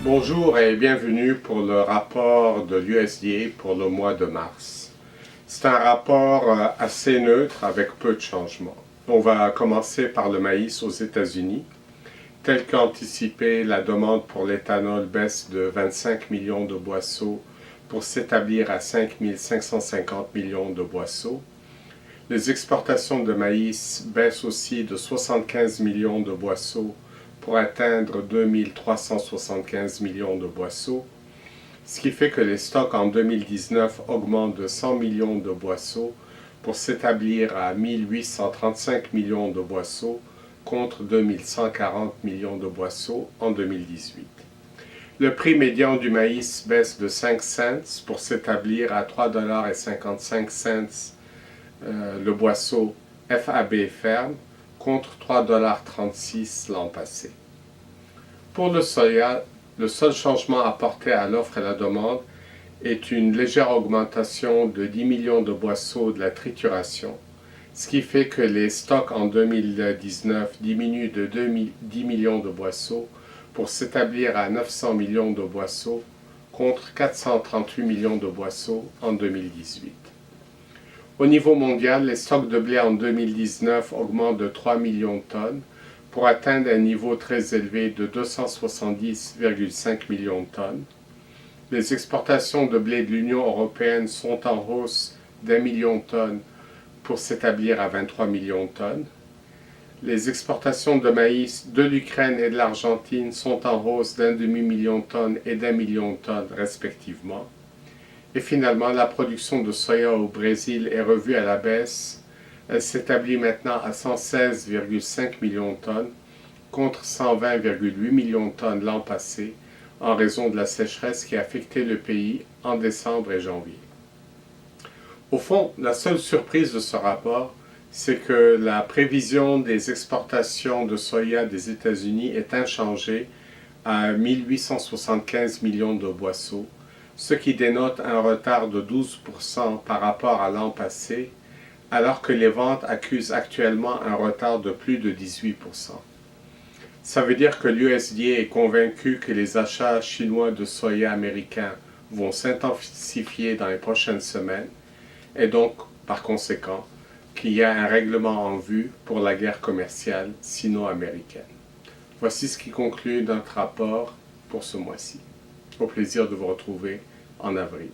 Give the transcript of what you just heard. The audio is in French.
Bonjour et bienvenue pour le rapport de l'USDA pour le mois de mars. C'est un rapport assez neutre avec peu de changements. On va commencer par le maïs aux États-Unis. Tel qu'anticipé, la demande pour l'éthanol baisse de 25 millions de boisseaux pour s'établir à 5 550 millions de boisseaux. Les exportations de maïs baissent aussi de 75 millions de boisseaux pour atteindre 2 375 millions de boisseaux, ce qui fait que les stocks en 2019 augmentent de 100 millions de boisseaux pour s'établir à 1 835 millions de boisseaux contre 2 140 millions de boisseaux en 2018. Le prix médian du maïs baisse de 5 cents pour s'établir à 3,55 $ le boisseau FAB ferme contre 3,36 $ l'an passé. Pour le soya, le seul changement apporté à l'offre et la demande est une légère augmentation de 10 millions de boisseaux de la trituration, ce qui fait que les stocks en 2019 diminuent de 10 millions de boisseaux pour s'établir à 900 millions de boisseaux contre 438 millions de boisseaux en 2018. Au niveau mondial, les stocks de blé en 2019 augmentent de 3 millions de tonnes pour atteindre un niveau très élevé de 270,5 millions de tonnes. Les exportations de blé de l'Union européenne sont en hausse d'1 million de tonnes pour s'établir à 23 millions de tonnes. Les exportations de maïs de l'Ukraine et de l'Argentine sont en hausse d'1 demi-million de tonnes et d'1 million de tonnes respectivement. Et finalement, la production de soya au Brésil est revue à la baisse. Elle s'établit maintenant à 116,5 millions de tonnes contre 120,8 millions de tonnes l'an passé en raison de la sécheresse qui a affecté le pays en décembre et janvier. Au fond, la seule surprise de ce rapport, c'est que la prévision des exportations de soya des États-Unis est inchangée à 1 875 millions de boisseaux, ce qui dénote un retard de 12% par rapport à l'an passé, alors que les ventes accusent actuellement un retard de plus de 18%. Ça veut dire que l'USDA est convaincu que les achats chinois de soya américains vont s'intensifier dans les prochaines semaines, et donc, par conséquent, qu'il y a un règlement en vue pour la guerre commerciale sino-américaine. Voici ce qui conclut notre rapport pour ce mois-ci. Au plaisir de vous retrouver en avril.